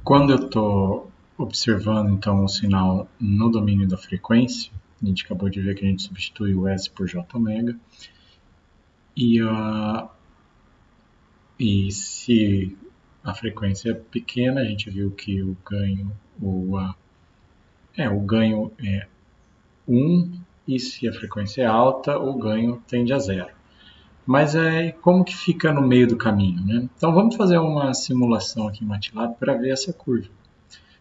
Quando eu estou observando então o sinal no domínio da frequência, a gente acabou de ver que a gente substitui o S por J ômega, e se a frequência é pequena, a gente viu que o ganho é 1, e se a frequência é alta, o ganho tende a zero. Mas como que fica no meio do caminho, né? Então vamos fazer uma simulação aqui em MATLAB para ver essa curva.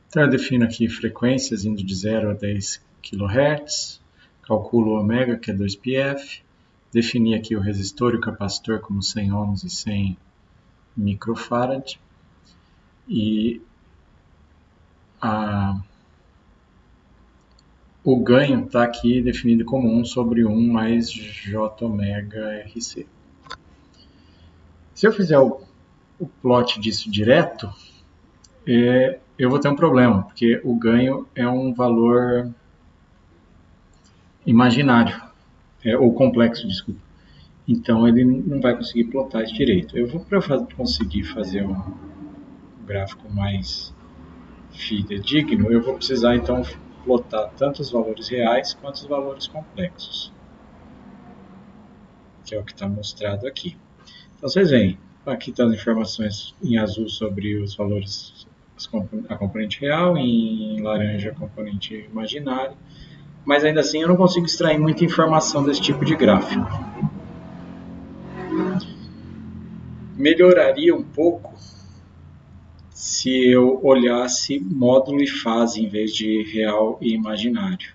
Então eu defino aqui frequências indo de 0 a 10 kHz, calculo o ômega, que é 2πf, defini aqui o resistor e o capacitor como 100 ohms e 100 microfarad, e o ganho está aqui definido como 1 sobre 1 mais J ômega RC. Se eu fizer o plot disso direto, eu vou ter um problema, porque o ganho é um valor imaginário, ou complexo, desculpa. Então ele não vai conseguir plotar isso direito. Para conseguir fazer um gráfico mais fidedigno, eu vou precisar então plotar tanto os valores reais quanto os valores complexos, que é o que está mostrado aqui. Então vocês veem, aqui estão as informações em azul sobre os valores, a componente real, em laranja a componente imaginária, mas ainda assim eu não consigo extrair muita informação desse tipo de gráfico. Melhoraria um pouco se eu olhasse módulo e fase em vez de real e imaginário.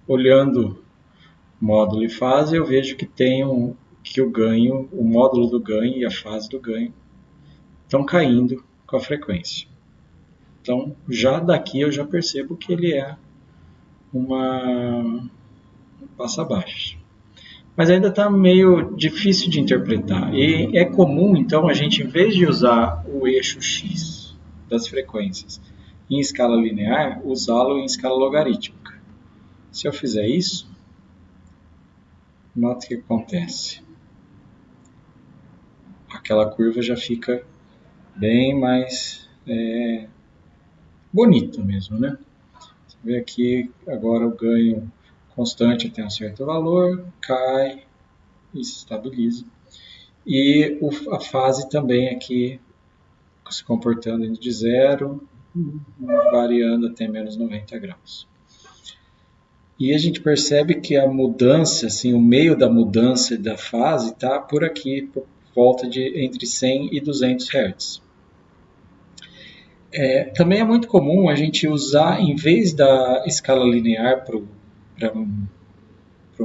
Olhando módulo e fase, eu vejo que que o ganho, o módulo do ganho e a fase do ganho estão caindo com a frequência. Então, já daqui eu já percebo que ele é um passo abaixo. Mas ainda está meio difícil de interpretar. E é comum, então, a gente, em vez de usar o eixo x das frequências em escala linear, usá-lo em escala logarítmica. Se eu fizer isso, note o que acontece. Aquela curva já fica bem mais bonita mesmo, né? Você vê aqui, agora o ganho constante até um certo valor, cai e se estabiliza. E a fase também aqui se comportando de 0, variando até menos 90 graus. E a gente percebe que a mudança, assim, o meio da mudança da fase está por aqui, por volta de entre 100 e 200 Hz. Também é muito comum a gente usar, em vez da escala linear para o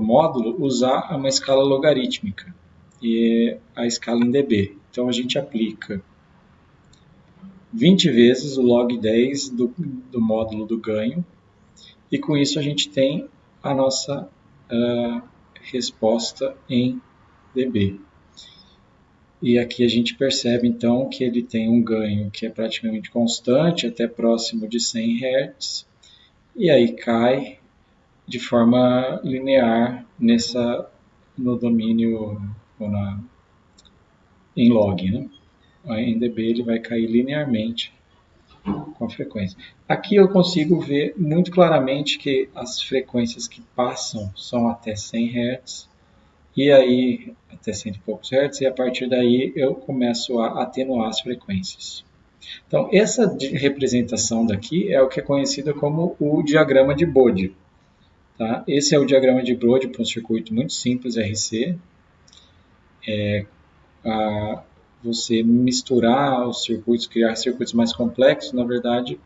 módulo, usar uma escala logarítmica, e a escala em dB. Então a gente aplica 20 vezes o log 10 do módulo do ganho, e com isso a gente tem a nossa resposta em dB. E aqui a gente percebe então que ele tem um ganho que é praticamente constante, até próximo de 100 Hz, e aí cai de forma linear no domínio em log, né? Em dB ele vai cair linearmente com a frequência. Aqui eu consigo ver muito claramente que as frequências que passam são até 100 Hz, e aí até 100 e poucos Hz, e a partir daí eu começo a atenuar as frequências. Então essa representação daqui é o que é conhecido como o diagrama de Bode. Tá? Esse é o diagrama de Bode para um circuito muito simples RC. Você misturar os circuitos, criar circuitos mais complexos, na verdade,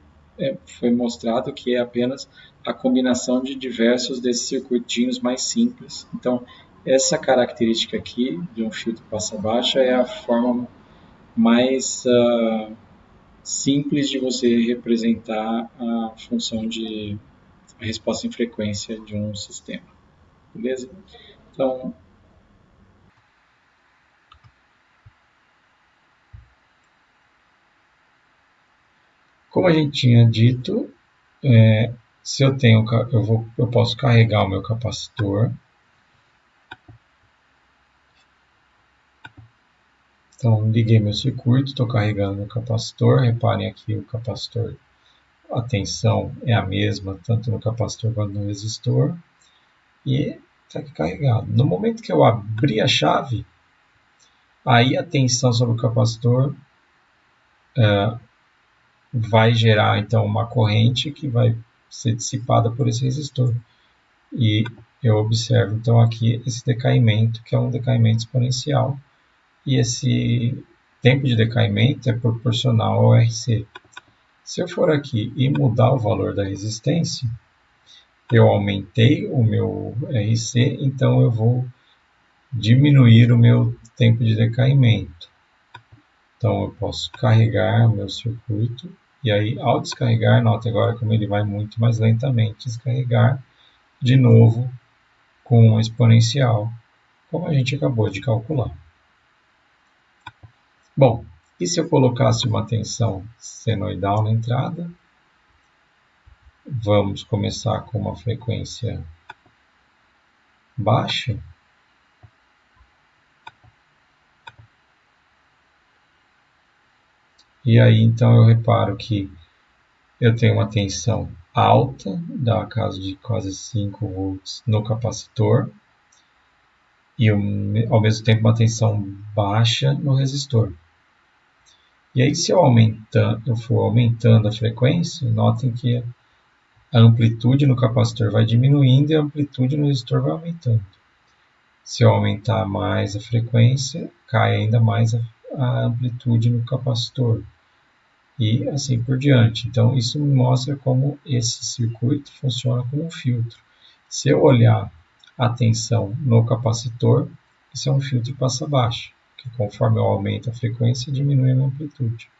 foi mostrado que é apenas a combinação de diversos desses circuitinhos mais simples. Então, essa característica aqui de um filtro passa-baixa é a forma mais simples de você representar a função de a resposta em frequência de um sistema. Beleza? Então, como a gente tinha dito, se eu tenho, eu posso carregar o meu capacitor, Então, liguei meu circuito, estou carregando o capacitor. Reparem aqui o capacitor, a tensão é a mesma, tanto no capacitor quanto no resistor. E está aqui carregado. No momento que eu abrir a chave, aí a tensão sobre o capacitor vai gerar então uma corrente que vai ser dissipada por esse resistor. E eu observo então aqui esse decaimento, que é um decaimento exponencial. E esse tempo de decaimento é proporcional ao RC. Se eu for aqui e mudar o valor da resistência, eu aumentei o meu RC, então eu vou diminuir o meu tempo de decaimento. Então eu posso carregar o meu circuito, e aí ao descarregar, note agora como ele vai muito mais lentamente, descarregar de novo com uma exponencial, como a gente acabou de calcular. Bom, e se eu colocasse uma tensão senoidal na entrada? Vamos começar com uma frequência baixa. E aí então eu reparo que eu tenho uma tensão alta, da casa de quase 5 volts no capacitor, e ao mesmo tempo uma tensão baixa no resistor. E aí se eu for aumentando a frequência, notem que a amplitude no capacitor vai diminuindo e a amplitude no resistor vai aumentando. Se eu aumentar mais a frequência, cai ainda mais a amplitude no capacitor. E assim por diante. Então isso me mostra como esse circuito funciona como um filtro. Se eu olhar a tensão no capacitor, isso é um filtro passa baixo, que conforme eu aumento a frequência, diminui a minha amplitude.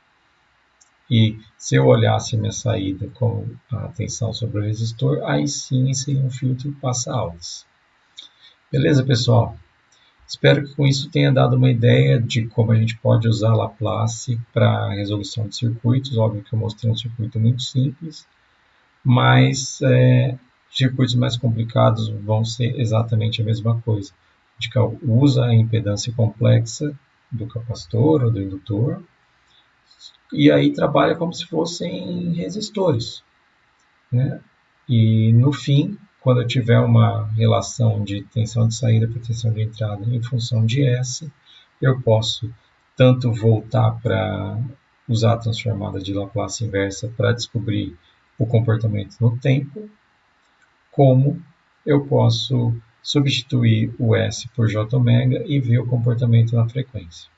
E se eu olhasse minha saída com a tensão sobre o resistor, aí sim seria um filtro passa altas. Beleza, pessoal? Espero que com isso tenha dado uma ideia de como a gente pode usar Laplace para a resolução de circuitos. Óbvio que eu mostrei um circuito muito simples, mas circuitos mais complicados vão ser exatamente a mesma coisa. A gente usa a impedância complexa do capacitor ou do indutor, e aí trabalha como se fossem resistores, né? E no fim, quando eu tiver uma relação de tensão de saída para tensão de entrada em função de S, eu posso tanto voltar para usar a transformada de Laplace inversa para descobrir o comportamento no tempo, como eu posso substituir o S por J ômega e ver o comportamento na frequência.